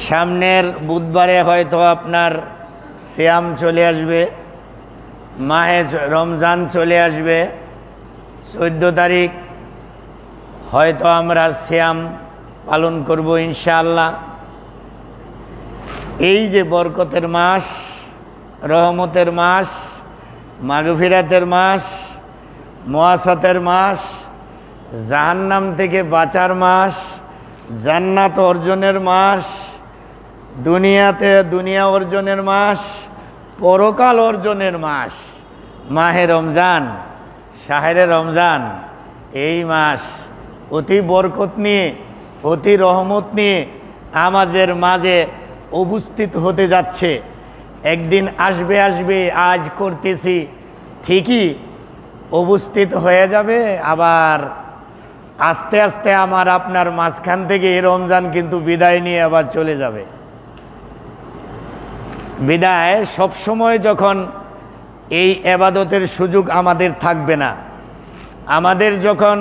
সামনের বুধবারে হয়তো আপনার সিয়াম চলে আসবে, মাহে রমজান চলে আসবে। 14 তারিখ হয়তো আমরা সিয়াম পালন করব ইনশাআল্লাহ। এই যে বরকতের মাস, রহমতের মাস, মাগফিরাতের মাস, মুআসাতের মাস, জাহান্নাম থেকে বাঁচার মাস, জান্নাত অর্জনের মাস, দুনিয়া অর্জনের মাস, পরকাল অর্জনের মাস, মাহে রমজান, শাহরে রমজান। এই মাস অতি বরকত নিয়ে, অতি রহমত নিয়ে আমাদের মাঝে উপস্থিত হতে যাচ্ছে। একদিন আসবে, আজ করতেছি ঠিকই উপস্থিত হয়ে যাবে, আবার আস্তে আস্তে আমার আপনার মাঝখান থেকে এই রমজান কিন্তু বিদায় নিয়ে আবার চলে যাবে। বিদায় সবসময় যখন এই ইবাদতের সুযোগ আমাদের থাকবে না, আমাদের যখন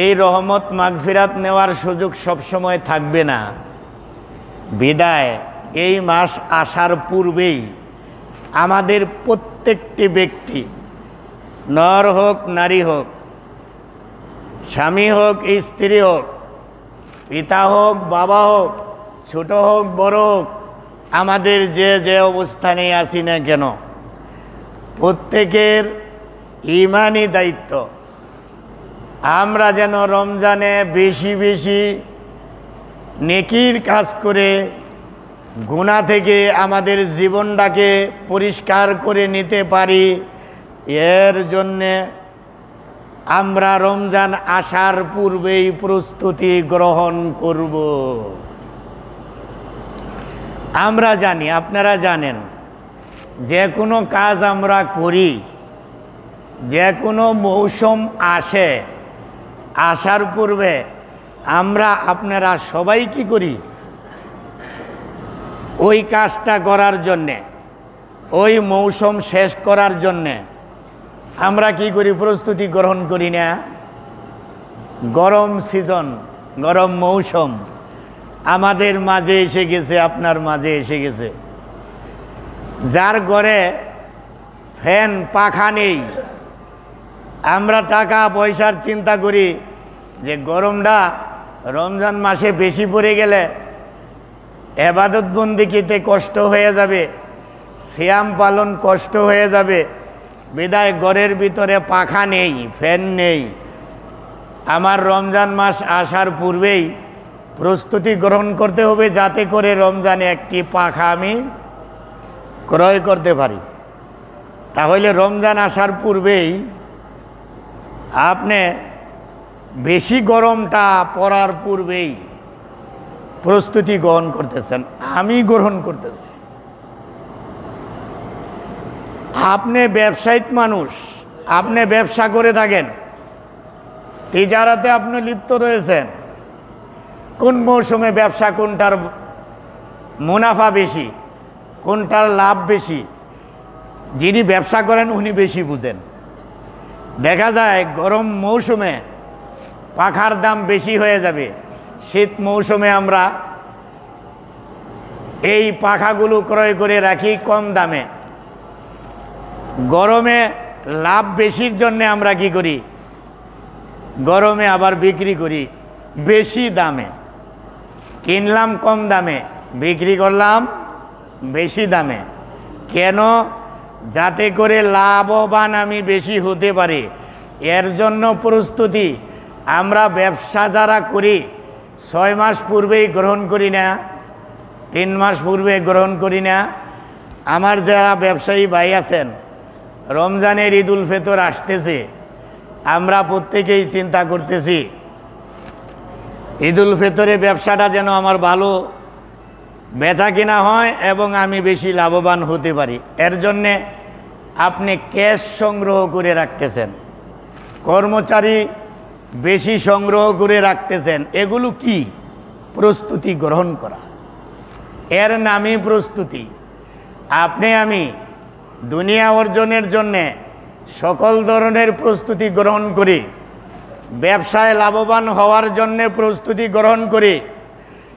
এই রহমত মাগফিরাত নেওয়ার সুযোগ সবসময় থাকবে না, বিদায় এই মাস আসার পূর্বেই আমাদের প্রত্যেকটি ব্যক্তি, নর হোক নারী হোক, স্বামী হোক স্ত্রী হোক, পিতা হোক বাবা হোক, ছোট হোক বড় হোক, আমাদের যে অবস্থানে আছি না কেন, প্রত্যেকের ঈমানি দায়িত্ব আমরা যেন রমজানে বেশি বেশি নেকির কাজ করে গুনাহ থেকে আমাদের জীবনটাকে পরিষ্কার করে নিতে পারি। এর জন্যে আমরা রমজান আসার পূর্বেই প্রস্তুতি গ্রহণ করব। আমরা জানি, আপনারা জানেন, যে কোনো কাজ আমরা করি, যে কোনো মৌসুম আসে, আসার পূর্বে আমরা আপনারা সবাই কি করি? ওই কাজটা করার জন্যে, ওই মৌসুম শেষ করার জন্যে আমরা কি করি? প্রস্তুতি গ্রহণ করি না? গরম সিজন, গরম মৌসুম আমাদের মাঝে এসে গেছে, আপনার মাঝে এসে গেছে। যার ঘরে ফ্যান পাখা নেই, আমরা টাকা পয়সার চিন্তা করি যে গরমটা রমজান মাসে বেশি পড়ে গেলে ইবাদত বন্দেগীতে কষ্ট হয়ে যাবে, সিয়াম পালন কষ্ট হয়ে যাবে, বিদায় ঘরের ভিতরে পাখা নেই, ফ্যান নেই। আমার রমজান মাস আসার পূর্বেই প্রস্তুতি গ্রহণ করতে হবে, যাতে করে রমজানে একটি পাখা আমি ক্রয় করতে পারি। তাহলে রমজান আসার পূর্বেই আপনি বেশি গরমটা পড়ার পূর্বেই প্রস্তুতি গ্রহণ করতেছেন, আমি গ্রহণ করতেছি। আপনি ব্যবসায়িক মানুষ, আপনি ব্যবসা করে থাকেন, তিজারাতে আপনি লিপ্ত রয়েছেন। কোন মৌসুমে ব্যবসা, কোনটার মুনাফা বেশি, কোনটার লাভ বেশি, যিনি ব্যবসা করেন উনি বেশি বুঝেন। দেখা যায় গরম মৌসুমে পাখার দাম বেশি হয়ে যাবে, শীত মৌসুমে আমরা এই পাখাগুলো ক্রয় করে রাখি কম দামে। গরমে লাভ বেশির জন্যে আমরা কি করি? গরমে আবার বিক্রি করি বেশি দামে। কিনলাম কম দামে, বিক্রি করলাম বেশি দামে। কেন? যাতে করে লাভবান আমি বেশি হতে পারি। এর জন্য প্রস্তুতি আমরা ব্যবসা যারা করি 6 মাস পূর্বেই গ্রহণ করি না, 3 মাস পূর্বে গ্রহণ করি না। আমার যারা ব্যবসায়ী ভাই আছেন, রমজানের ঈদুল ফিতর আসতেছে, আমরা প্রত্যেকেই চিন্তা করতেছি ঈদুল ফিতরে ব্যবসাটা যেন আমার ভালো বেচা কিনা হয় এবং আমি বেশি লাভবান হতে পারি। এর জন্যে আপনি ক্যাশ সংগ্রহ করে রাখতেছেন, কর্মচারী বেশি সংগ্রহ করে রাখতেছেন। এগুলো কি? প্রস্তুতি গ্রহণ করা, এর নামই প্রস্তুতি। আপনি আমি দুনিয়া অর্জনের জন্যে সকল ধরনের প্রস্তুতি গ্রহণ করি, ব্যবসায় লাভবান হওয়ার জন্যে প্রস্তুতি গ্রহণ করি,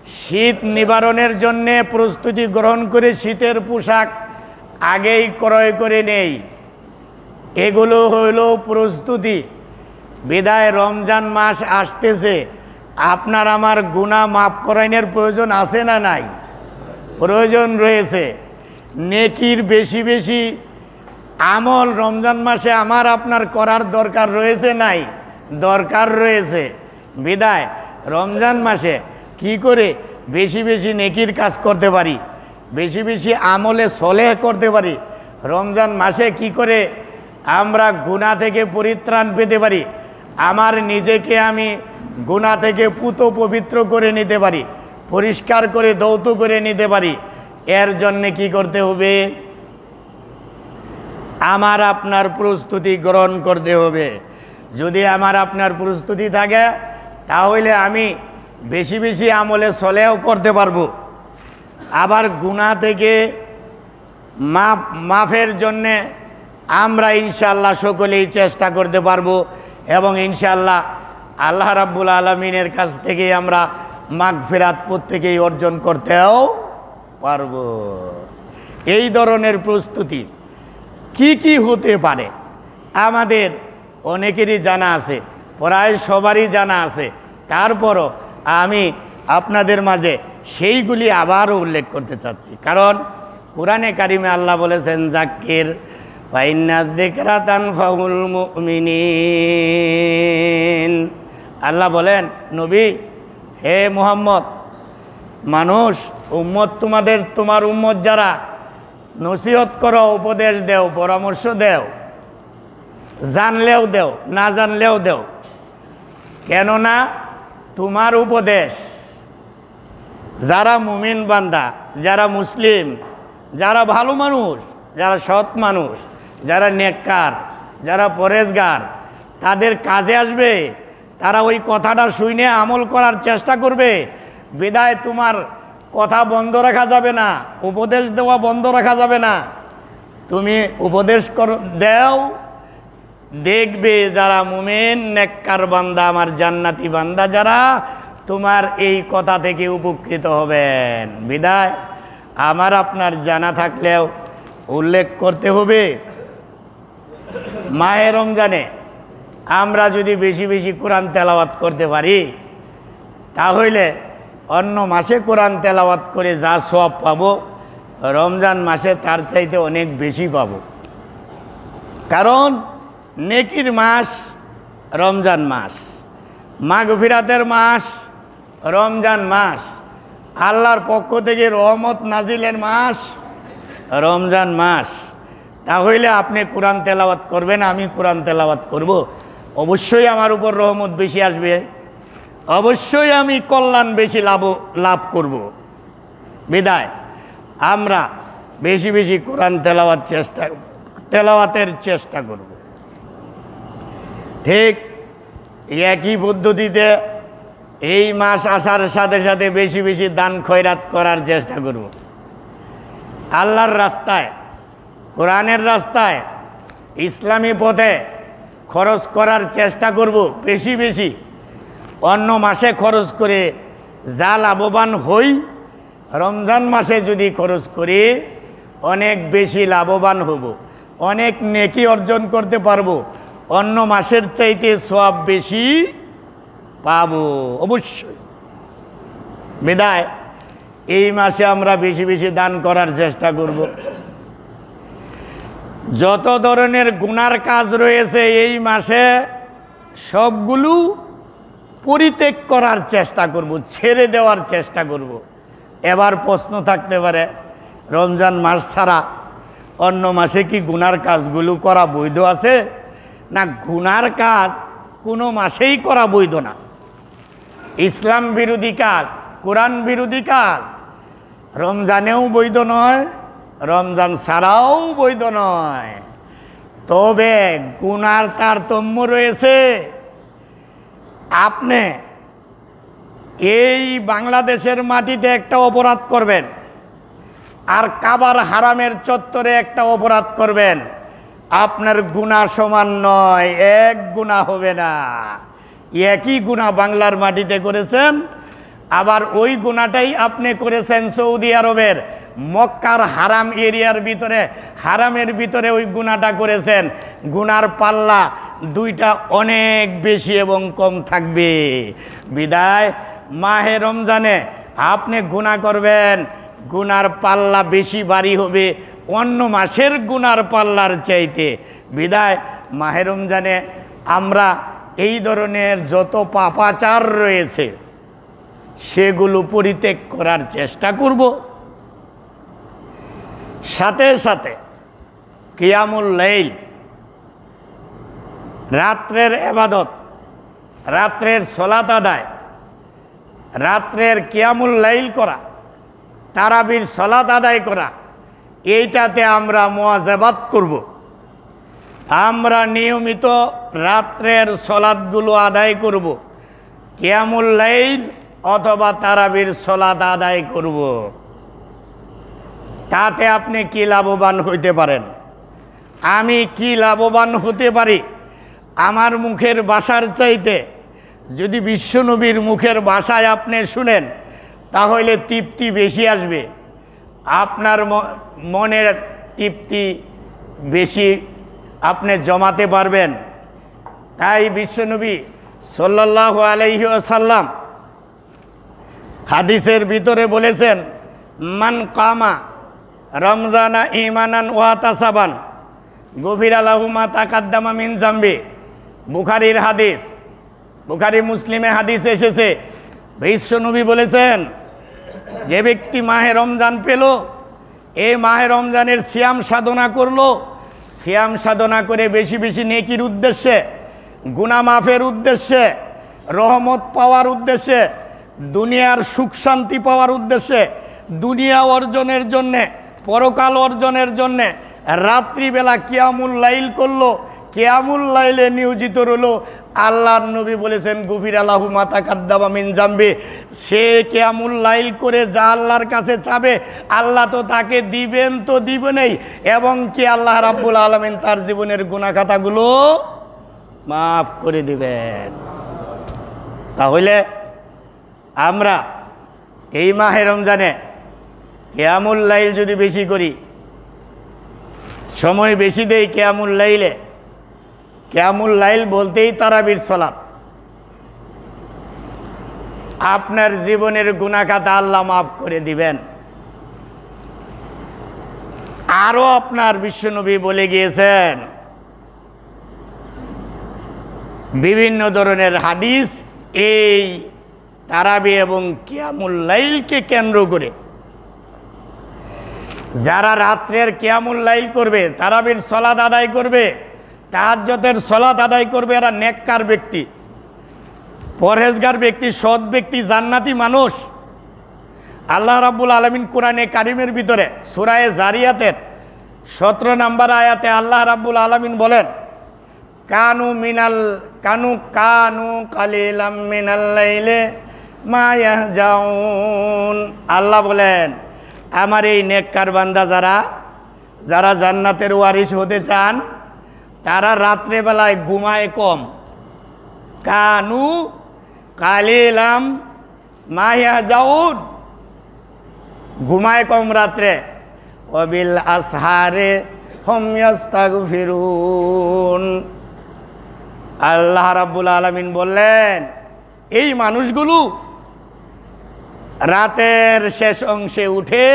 শীত নিবারণের জন্যে প্রস্তুতি গ্রহণ করে শীতের পোশাক আগেই ক্রয় করে নেই। এগুলো হইল প্রস্তুতি। বিদায় রমজান মাস আসতেছে, আপনার আমার গুনাহ মাফ করাইনের প্রয়োজন আছে না নাই? প্রয়োজন রয়েছে। নেকির বেশি বেশি আমল রমজান মাসে আমার আপনার করার দরকার রয়েছে নাই? দরকার রয়েছে। বিদায় রমজান মাসে কি করে বেশি বেশি নেকির কাজ করতে পারি, বেশি বেশি আমলে সলেহ করতে পারি, রমজান মাসে কি করে আমরা গুনাহ থেকে পরিত্রাণ পেতে পারি, আমার নিজেকে আমি গুনাহ থেকে পুত পবিত্র করে নিতে পারি, পরিষ্কার করে দৌত করে নিতে পারি, এর জন্যে কি করতে হবে? আমার আপনার প্রস্তুতি গ্রহণ করতে হবে। যদি আমার আপনার প্রস্তুতি থাকে তাহলে আমি বেশি বেশি আমলে সলেও করতে পারবো। আবার গুনাহ থেকে মাফের জন্যে আমরা ইনশাআল্লাহ সকলেই চেষ্টা করতে পারবো এবং ইনশাআল্লাহ আল্লাহ রাব্বুল আলামিনের কাছ থেকে আমরা মাগফিরাত প্রত্যেকেই অর্জন করতেও পারবো। এই ধরনের প্রস্তুতি কি কি হতে পারে আমাদের অনেকেরই জানা আছে, প্রায় সবারই জানা আছে। তারপরও আমি আপনাদের মাঝে সেইগুলি আবারও উল্লেখ করতে চাচ্ছি, কারণ কোরআনে কারিমে আল্লাহ বলেছেন যাক্কির ফাইন্না যিকরা তানফাউল মুমিনিন। আল্লাহ বলেন, নবী হে মুহাম্মদ, মানুষ উম্মত তোমার উম্মত যারা, নসিহত করো, উপদেশ দেও, পরামর্শ দেও, জানলেও দেও না জানলেও দেও। কেননা তোমার উপদেশ যারা মুমিন বান্দা, যারা মুসলিম, যারা ভালো মানুষ, যারা সৎ মানুষ, যারা নেককার, যারা পরেজগার, তাদের কাজে আসবে। তারা ওই কথাটা শুনে আমল করার চেষ্টা করবে। বিদায় তোমার কথা বন্ধ রাখা যাবে না, উপদেশ দেওয়া বন্ধ রাখা যাবে না। তুমি উপদেশ দেও, দেখবে যারা মুমিন নেককার বান্দা, আমার জান্নাতি বান্দা যারা, তোমার এই কথা থেকে উপকৃত হবেন। বিদায় আমার আপনার জানা থাকলেও উল্লেখ করতে হবে, মাহে রমজানে আমরা যদি বেশি বেশি কোরআন তেলাওয়াত করতে পারি তাহলে অন্য মাসে কোরআন তেলাওয়াত করে যা সওয়াব পাবো, রমজান মাসে তার চাইতে অনেক বেশি পাবো। কারণ নেকির মাস রমজান মাস, মাগফিরাতের মাস রমজান মাস, আল্লাহর পক্ষ থেকে রহমত নাজিলের মাস রমজান মাস। তাহলে আপনি কোরআন তেলাওয়াত করবেন, আমি কোরআন তেলাওয়াত করব, অবশ্যই আমার উপর রহমত বেশি আসবে, অবশ্যই আমি কল্যাণ বেশি লাভ করব। বিদায় আমরা বেশি বেশি কোরআন তেলাওয়াতের চেষ্টা করব। ঠিক একই পদ্ধতিতে এই মাস আসার সাথে সাথে বেশি বেশি দান খয়রাত করার চেষ্টা করব। আল্লাহর রাস্তায়, কোরআনের রাস্তায়, ইসলামী পথে খরচ করার চেষ্টা করব বেশি বেশি। অন্য মাসে খরচ করে যা লাভবান হই, রমজান মাসে যদি খরচ করি অনেক বেশি লাভবান হব, অনেক নেকি অর্জন করতে পারবো, অন্য মাসের চাইতে সওয়াব বেশি পাবো অবশ্যই। বিদায় এই মাসে আমরা বেশি বেশি দান করার চেষ্টা করব। যত ধরনের গুনার কাজ রয়েছে এই মাসে সবগুলো পরিত্যাগ করার চেষ্টা করব, ছেড়ে দেওয়ার চেষ্টা করব। এবার প্রশ্ন থাকতে পারে, রমজান মাস ছাড়া অন্য মাসে কি গুনার কাজগুলো করা বৈধ আছে? না, গুনার কাজ কোনো মাসেই করা বৈধ না। ইসলাম বিরোধী কাজ, কোরআন বিরোধী কাজ রমজানেও বৈধ নয়, রমজান ছাড়াও বৈধ নয়। তবে গুনার তারতম্য রয়েছে। আপনি এই বাংলাদেশের মাটিতে একটা অপরাধ করবেন আর কাবার হারামের চত্বরে একটা অপরাধ করবেন, আপনার গুনাহ সমান নয়, এক গুনাহ হবে না। একই গুনাহ বাংলার মাটিতে করেছেন আবার ওই গুনাহটাই আপনি করেছেন সৌদি আরবের মক্কার হারাম এরিয়ার ভিতরে, হারামের ভিতরে ওই গুনাহটা করেছেন, গুনার পাল্লা দুইটা অনেক বেশি এবং কম থাকবে। বিদায় মাহে রমজানে আপনি গুনাহ করবেন, গুনার পাল্লা বেশি ভারী হবে অন্য মাসের গুনার পাল্লার চাইতে। বিদায় মাহে রমজানে আমরা এই ধরনের যত পাপাচার রয়েছে সেগুলো পরিত্যাগ করার চেষ্টা করব। সাথে সাথে কিয়ামুল লাইল, রাত্রের ইবাদত, রাত্রের সালাত আদায়, রাত্রের কিয়ামুল লাইল করা, তারাবির সালাত আদায় করা, এইটাতে আমরা মুওয়াজাবাত করব। আমরা নিয়মিত রাত্রের সালাতগুলো আদায় করব, কিয়ামুল লাইল অথবা তারাবির সালাত আদায় করব। তাতে আপনি কি লাভবান হইতে পারেন? আমি কি লাভবান হতে পারি? আমার মুখের ভাষার চাইতে যদি বিশ্বনবীর মুখের ভাষায় আপনি শুনেন তাহলে তৃপ্তি বেশি আসবে, আপনার মনের তৃপ্তি বেশি আপনি জমাতে পারবেন। তাই বিশ্বনবী সাল্লাল্লাহু আলাইহি ওয়াসাল্লাম হাদিসের ভিতরে বলেছেন, মান কামা রমজানা ঈমানান ওয়া তাসাবান গফিরা লাহু মা তাকাদ্দামা মিন যামবি। বুখারীর হাদিস, বুখারী মুসলিমে হাদিস এসেছে, বিশ্বনবী বলেছেন যে ব্যক্তি মাহে রমজান পেল, এই মাহে রমজানের সিয়াম সাধনা করলো, সিয়াম সাধনা করে বেশি বেশি নেকির উদ্দেশ্যে, গুনাহ মাফের উদ্দেশ্যে, রহমত পাওয়ার উদ্দেশ্যে, দুনিয়ার সুখ শান্তি পাওয়ার উদ্দেশ্যে, দুনিয়া অর্জনের জন্যে, পরকাল অর্জনের জন্যে রাত্রিবেলা কিয়ামুল লাইল করলো, কিয়ামুল লাইলে নিয়োজিত রইল, আল্লাহর নবী বলেছেন গুফিরা লাহু মা তাকাদ্দামা মিন যামবি। সে কিয়ামুল লাইল করে যা আল্লাহর কাছে চাবে আল্লাহ তো তাকে দিবেন তো দিবেনই, এবং কি আল্লাহ রাব্বুল আলামিন তার জীবনের গুনাহ খাতাগুলো মাফ করে দিবেন। তাহলে আমরা এই মাহে রমজানে কিয়ামুল লাইল যদি বেশি করি, সময় বেশি দেই কিয়ামুল লাইলে, কিয়ামুল লাইল বলতেই তারাবির সালাত, আপনার জীবনের গুনাহ খাতা আল্লাহ মাফ করে দিবেন। আরো আপনার বিশ্বনবী বলে গিয়েছেন, বিভিন্ন ধরনের হাদিস এই তারাবি এবং কিয়ামুল লাইলকে কেন্দ্র করে, যারা রাত্রের কিয়ামুল লাইল করবে, তারাবির সালাত আদায় করবে, তাহাজ্জুদের সালাত আদায় করবে, এরা নেককার ব্যক্তি, পরহেজগার ব্যক্তি, সৎ ব্যক্তি, জান্নাতি মানুষ। আল্লাহ রাব্বুল আলামিন কোরআনে কারিমের ভিতরে সূরা জারিয়াতের 17 নম্বর আয়াতে আল্লাহ রাব্বুল আলামিন বলেন, কানু কালিলাম মিনাল লাইলি মা ইয়াহজাউন। আল্লাহ বলেন, আমার এই নেককার বান্দা যারা জান্নাতের ওয়ারিস হতে চান তারা রাত্রেবেলায় ঘুমায় কম। কানু কালিলাম মা ইয়াহজাউন, ঘুমায় কম রাত্রে। ওয়াবিল আসহারে হুম ইস্তাগফিরুন। আল্লাহ রাব্বুল আলামিন বললেন, এই মানুষগুলো রাতের শেষ অংশে উঠে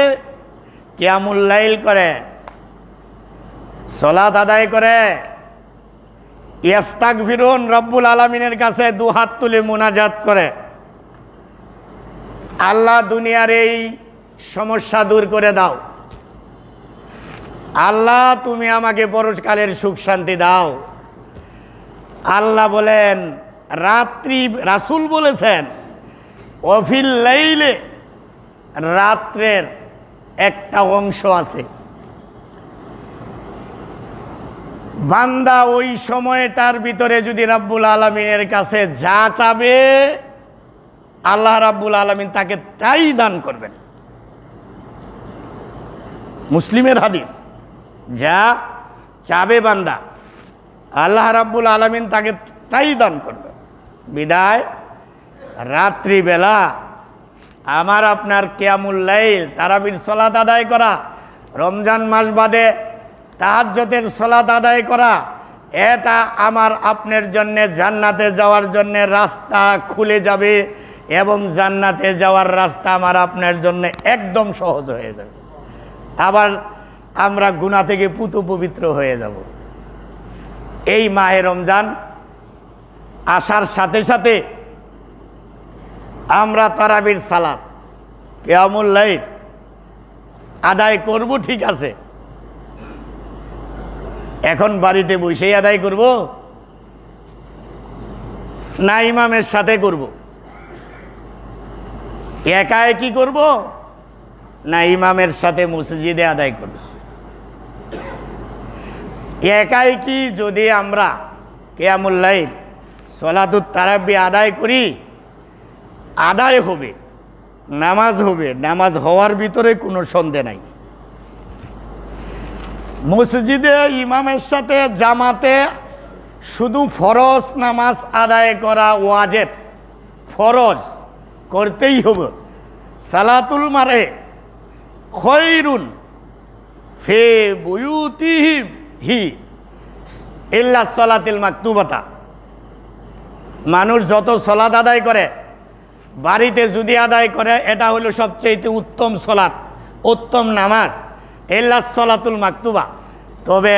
কিয়ামুল লাইল করে, সালাত আদায় করে, ইস্তাগফিরুন, রব্বুল আলামিনের কাছে দুহাত তুলে মুনাজাত করে, আল্লাহ দুনিয়ার এই সমস্যা দূর করে দাও, আল্লাহ তুমি আমাকে পরকালের সুখ শান্তি দাও। আল্লাহ বলেন, রাসূল বলেছেন, ওয়াফিল লাইলে, রাত্রের একটা অংশ আছে, বান্দা ওই সময়টার ভিতরে যদি রাব্বুল আলামিনের কাছে যা চাবে আল্লাহ রাব্বুল আলামিন তাকে তাই দান করবেন। মুসলিমের হাদিস, যা চাবে বান্দা আল্লাহ রাব্বুল আলামিন তাকে তাই দান করবে। বিদায় রাত্রিবেলা আমার আপনার কিয়ামুল লাইল তারাবির সালাত আদায় করা, রমজান মাস বাদে তাহাজ্জুদের সালাত আদায় করা, এটা আমার আপনার জন্যে জান্নাতে যাওয়ার জন্যে রাস্তা খুলে যাবে এবং জান্নাতে যাওয়ার রাস্তা আমার আপনার জন্য একদম সহজ হয়ে যাবে। আবার আমরা গুনাহ থেকে পুতু পবিত্র হয়ে যাব। এই মাহে রমজান আসার সাথে সাথে আমরা তারাবির সালাত কিয়ামুল লাইল আদায় করব, ঠিক আছে। এখন বাড়িতে বসেই আদায় করব না ইমামের সাথে করব? একা একই করব না ইমামের সাথে মসজিদে আদায় করব? একাই কি যদি আমরা কিয়ামুল লাইল সালাতুত তারাবি আদায় করি, আদায় হবে, নামাজ হবে, নামাজ হওয়ার ভিতরে কোনো সন্দেহ নাই। মসজিদে ইমামের সাথে জামাতে শুধু ফরজ নামাজ আদায় করা ওয়াজিব, ফরজ করতেই হবে। সালাতুল মারে খৈরুন ফে বুয়ুতিহিম হি ইল্লা সালাতিল মাকতুবাতা। মানুষ যত সালাত আদায় করে বাড়িতে যদি আদায় করে, এটা হলো সবচেয়ে উত্তম সালাত, উত্তম নামাজ, ইল্লা সালাতুল মাকতুবা। তবে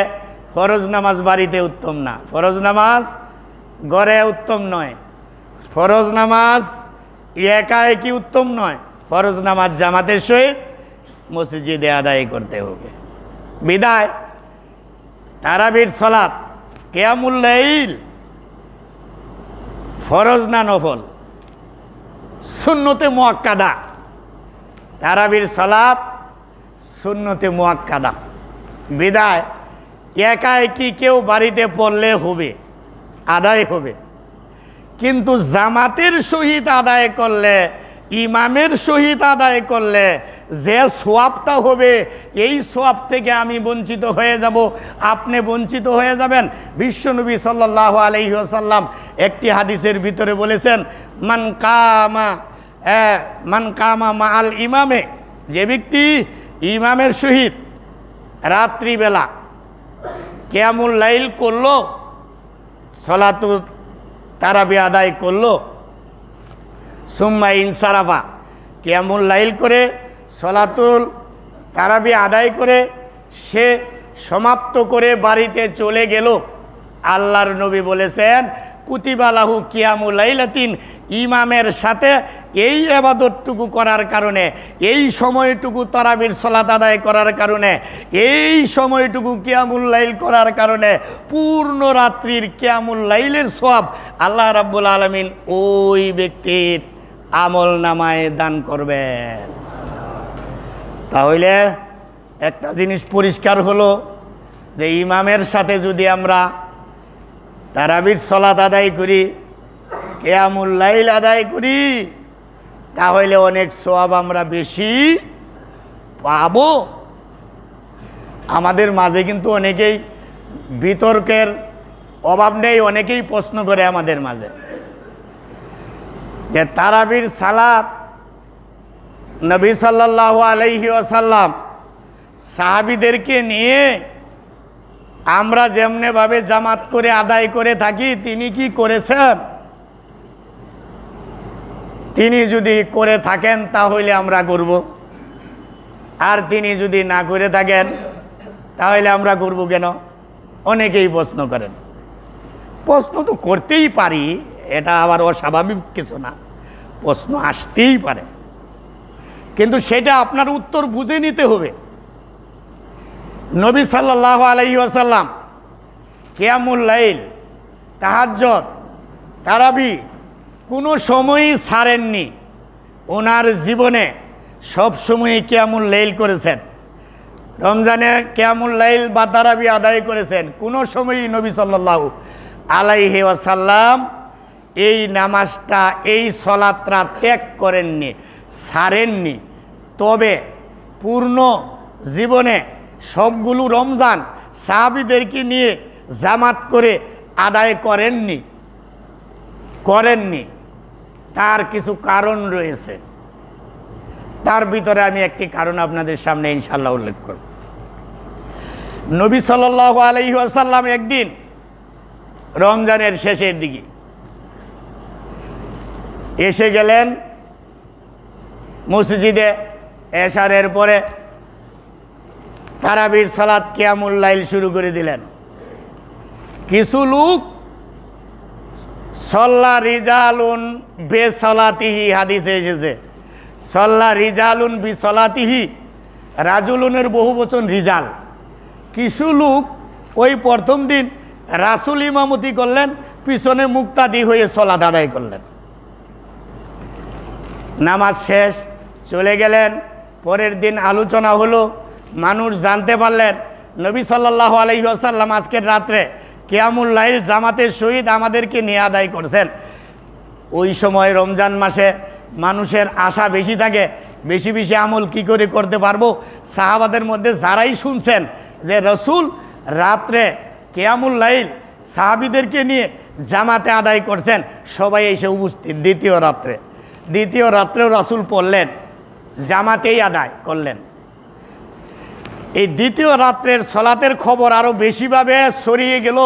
ফরজ নামাজ বাড়িতে উত্তম না, ফরজ নামাজ ঘরে উত্তম নয়, ফরজ নামাজ একা একই উত্তম নয়, ফরজ নামাজ জামাতের সহিত মসজিদে আদায় করতে হবে। বিদায় তারাবির সালাত কিয়ামুল লাইল ফরজ না নফল? সুন্নতে মুআক্কাদা। তারাবির সালাত সুন্নতে মুআক্কাদা। বিদায় একা একই কেউ বাড়িতে পড়লে হবে, আদায় হবে, কিন্তু জামাতের সহিত আদায় করলে, ইমামের সহিত আদায় করলে যে সোয়াবটা হবে, এই সোয়াব থেকে আমি বঞ্চিত হয়ে যাব, আপনি বঞ্চিত হয়ে যাবেন। বিশ্বনবী সাল্লাল্লাহু আলাইহি ওয়াসাল্লাম একটি হাদিসের ভিতরে বলেছেন, মান কামা মাআল ইমামে, যে ব্যক্তি ইমামের সহিত রাত্রিবেলা কিয়ামুল লাইল করলো, সালাতুল তারাবি আদায় করলো, সুম্মা ইনসারাফা, কিয়ামুল লাইল করে সালাতুল তারাবি আদায় করে সে সমাপ্ত করে বাড়িতে চলে গেল, আল্লাহর নবী বলেছেন কুতিবা লাহু কিয়ামুল লাইলাতিন, ইমামের সাথে এই ইবাদতটুকু করার কারণে, এই সময়টুকু তারাবির সালাত আদায় করার কারণে, এই সময়টুকু কিয়ামুল লাইল করার কারণে পূর্ণ রাত্রির কিয়ামুল লাইলের সওয়াব আল্লাহ রাব্বুল আলামিন ওই ব্যক্তির আমল নামায় দান করবেন। তাহলে একটা জিনিস পরিষ্কার হলো যে ইমামের সাথে যদি আমরা তারাবির সালাত আদায় করি, কিয়ামুল লাইল আদায় করি, তাহলে অনেক সওয়াব আমরা বেশি পাব। আমাদের মাঝে কিন্তু অনেকেই বিতর্কের অভাব নেই, অনেকেই প্রশ্ন করে আমাদের মাঝে যে তারাবির সালাত নবী সাল্লাল্লাহু আলাইহি ওয়াসাল্লাম সাহাবীদেরকে নিয়ে আমরা যেমনিভাবে জামাত করে আদায় করে থাকি, তিনি কি করেছেন? তিনি যদি করে থাকেন তাহলে আমরা করব, আর তিনি যদি না করে থাকেন তাহলে আমরা করব কেন? অনেকেই প্রশ্ন করেন। প্রশ্ন তো করতেই পারি, এটা আবার অস্বাভাবিক কিছু না, প্রশ্ন আসতেই পারে, কিন্তু সেটা আপনার উত্তর বুঝে নিতে হবে। নবী সাল্লাল্লাহু আলাইহি ওয়াসাল্লাম কিয়ামুল লাইল, তাহাজ্জুদ, তারাবি কোনো সময়ই ছাড়েননি। ওনার জীবনে সব সময়ই কিয়ামুল লাইল করেছেন। রমজানে কিয়ামুল লাইল বা তারাবি আদায় করেছেন। কোনো সময়ই নবী সাল্লাল্লাহু আলাইহি ওয়াসাল্লাম এই নামাজটা, এই সালাতটা ত্যাগ করেননি, ছাড়েননি। তবে পূর্ণ জীবনে সবগুলো রমজান সাহাবীদেরকে নিয়ে জামাত করে আদায় করেননি। তার কিছু কারণ রয়েছে। তার ভিতরে আমি একটি কারণ আপনাদের সামনে ইনশাআল্লাহ উল্লেখ করব। নবী সাল্লাল্লাহু আলাইহি ওয়াসাল্লাম একদিন রমজানের শেষের দিকে এসে গেলেন মসজিদে। এশারের পরে তারাবির সালাত কিয়ামুল লাইল শুরু করে দিলেন। কিছু লোক সল্লা রিজালুন বেসালাতিহি, হাদিসে এসেছে সল্লা রিজালুন বিসলাতিহি, রাজুলুনের বহু বচন রিজাল। কিছু লোক ওই প্রথম দিন রাসূল ইমামতি করলেন, পিছনে মুক্তাদি হয়ে সালাত আদায় করলেন। নামাজ শেষ, চলে গেলেন। পরের দিন আলোচনা হলো, মানুষ জানতে পারলেন নবী সাল্লাল্লাহু আলাইহি ওয়াসাল্লাম আজকের রাত্রে কিয়ামুল লাইল জামাতের সহিত আমাদেরকে নিয়ে আদায় করছেন। ওই সময় রমজান মাসে মানুষের আশা বেশি থাকে, বেশি বেশি আমল কি করে করতে পারবো। সাহাবাদের মধ্যে যারাই শুনছেন যে রসুল রাত্রে কিয়ামুল লাইল সাহাবীদেরকে নিয়ে জামাতে আদায় করছেন, সবাই এসে উপস্থিত। দ্বিতীয় রাত্রেও রাসূল পড়লেন, জামাতেই আদায় করলেন। এই দ্বিতীয় রাত্রের সালাতের খবর আরও বেশিভাবে ছড়িয়ে গেল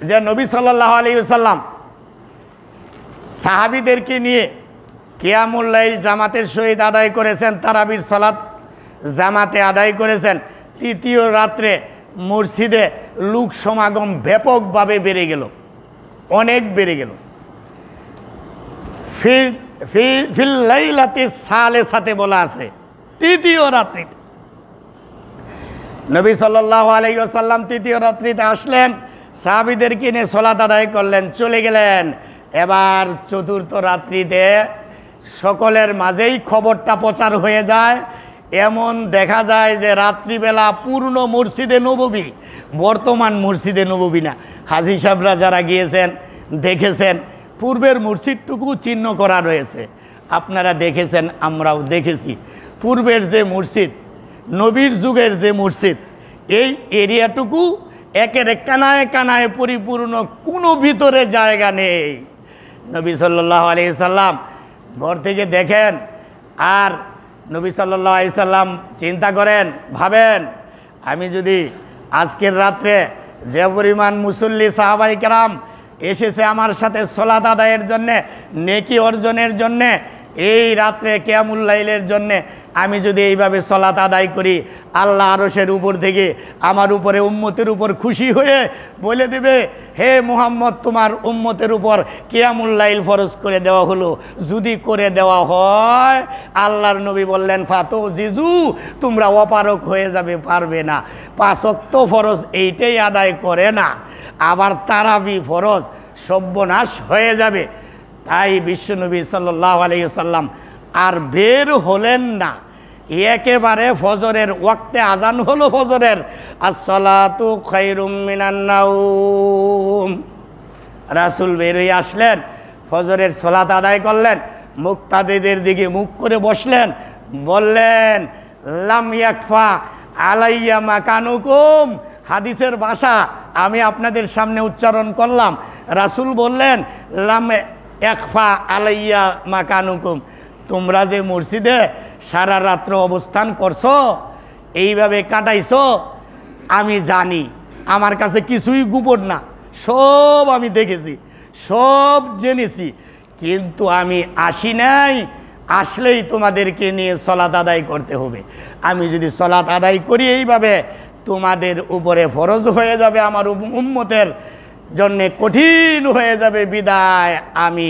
যে নবী সাল্লাল্লাহু আলাইহি ওয়াসাল্লাম সাহাবীদেরকে নিয়ে কিয়ামুল লাইল জামাতের সহিত আদায় করেছেন, তারাবির সালাত জামাতে আদায় করেছেন। তৃতীয় রাত্রে মসজিদে লোক সমাগম ব্যাপকভাবে বেড়ে গেল, অনেক বেড়ে গেল। ফিল লাইলাতি সালেসাতে বলা আছে, তৃতীয় রাত্রিতে নবী সাল্লাল্লাহু আলাইহি ওয়াসাল্লাম তৃতীয় রাত্রিতে আসলেন, সাহাবীদেরকে নিয়ে সালাত আদায় করলেন, চলে গেলেন। এবার চতুর্থ রাত্রিতে সকলের মাঝেই খবরটা প্রচার হয়ে যায়। এমন দেখা যায় যে রাত্রিবেলা পূর্ণ মসজিদে নববী, বর্তমান মসজিদে নববী না, হাজী সাহেবরা যারা গিয়েছেন দেখেছেন পূর্বের মসজিদটুকু চিহ্ন করা রয়েছে। আপনারা দেখেছেন, আমরাও দেখেছি। পূর্বের যে মসজিদ, নবীর যুগের যে মসজিদ, এই এরিয়াটুকু একের কানায় কানায় পরিপূর্ণ, কোনো ভিতরে জায়গা নেই। নবী সাল্লাল্লাহু আলাইহি সাল্লাম ঘর থেকে দেখেন, আর নবী সাল্লাল্লাহু আলাইহি সাল্লাম চিন্তা করেন, ভাবেন আমি যদি আজকের রাত্রে যে পরিমাণ মুসল্লি সাহাবায়ে কেরাম এসেছে আমার সাথে সালাত আদায়ের জন্যে, নেকি অর্জনের জন্যে, এই রাত্রে কিয়ামুল লাইলের জন্যে আমি যদি এইভাবে সালাত আদায় করি, আল্লাহ আরশের উপর থেকে আমার উপরে উম্মতের উপর খুশি হয়ে বলে দেবে, হে মুহাম্মদ তোমার উম্মতের উপর কিয়ামুল লাইল ফরজ করে দেওয়া হলো। যদি করে দেওয়া হয়, আল্লাহর নবী বললেন ফাতো জিজু, তোমরা অপারক হয়ে যাবে, পারবে না। 5 ওয়াক্ত ফরজ এইটাই আদায় করে না, আবার তারাবি ফরজ, সর্বনাশ হয়ে যাবে। তাই বিশ্বনবী সাল্লাল্লাহু আলাইহি ওয়াসাল্লাম আর বের হলেন না, একেবারে ফজরের ওয়াক্তে আজান হলো ফজরের, আসসালাতু খায়রুম মিনান নাওম। রাসূল বের হয়ে আসলেন, ফজরের সালাত আদায় করলেন, মুক্তাদিদের দিকে মুখ করে বসলেন, বললেন লাম ইয়াকফা আলাইয়া মাকানুকুম। হাদিসের ভাষা আমি আপনাদের সামনে উচ্চারণ করলাম। রাসূল বললেন লাম ইয়াকফা আলাইয়া মাকানুকুম, তোমরা যে মসজিদে সারা রাত্র অবস্থান করছো, এইভাবে কাটাইছো, আমি জানি, আমার কাছে কিছুই গোপন না, সব আমি দেখেছি, সব জেনেছি। কিন্তু আমি আসি নাই, আসলেই তোমাদেরকে নিয়ে সালাত আদায় করতে হবে। আমি যদি সালাত আদায় করি এইভাবে, তোমাদের উপরে ফরজ হয়ে যাবে, আমার উম্মতের জন্যে কঠিন হয়ে যাবে, বিদায় আমি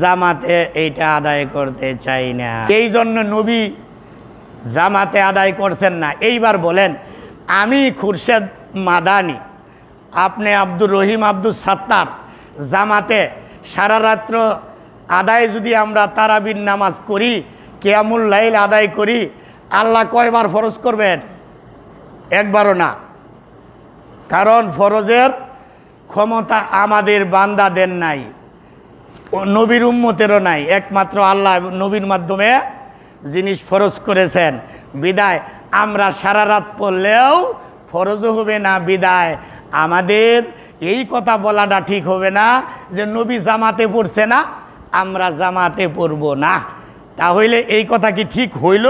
জামাতে এইটা আদায় করতে চাই না। এই জন্য নবী জামাতে আদায় করছেন না। এইবার বলেন, আমি খুরশেদ মাদানি, আপনি আব্দুর রহিম আব্দুল সাত্তার, জামাতে সারা রাত্র আদায় যদি আমরা তারাবির নামাজ করি, কিয়ামুল লাইল আদায় করি, আল্লাহ কয়বার ফরজ করবেন? একবারও না। কারণ ফরজের ক্ষমতা আমাদের বান্দাদের নাই, নবীর উম্মতেরও নাই, একমাত্র আল্লাহ নবীর মাধ্যমে জিনিস ফরজ করেছেন। বিদায় আমরা সারা রাত পড়লেও ফরজও হবে না। বিদায় আমাদের এই কথা বলাটা ঠিক হবে না যে নবী জামাতে পড়ছে না, আমরা জামাতে পড়ব না। তাহলে এই কথা কি ঠিক হইল?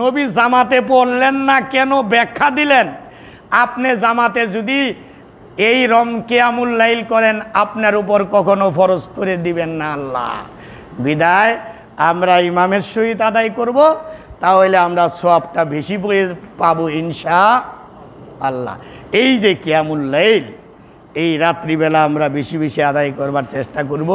নবী জামাতে পড়লেন না কেন ব্যাখ্যা দিলেন। আপনি জামাতে যদি এই কিয়ামুল লাইল করেন আপনার উপর কখনো ফরজ করে দিবেন না আল্লাহ। বিদায় আমরা ইমামের সহিত আদায় করব, তাহলে আমরা সওয়াবটা বেশি পাবো ইনশাআল্লাহ। এই যে কিয়ামুল লাইল, এই রাত্রিবেলা আমরা বেশি বেশি আদায় করবার চেষ্টা করব।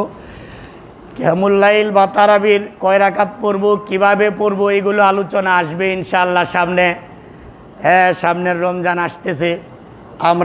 কিয়ামুল লাইল বা তারাবির কয় রাকাত পড়ব, কীভাবে পড়ব, এগুলো আলোচনা আসবে ইনশাআল্লাহ সামনে। হ্যাঁ, সামনের রমজান আসতেছে।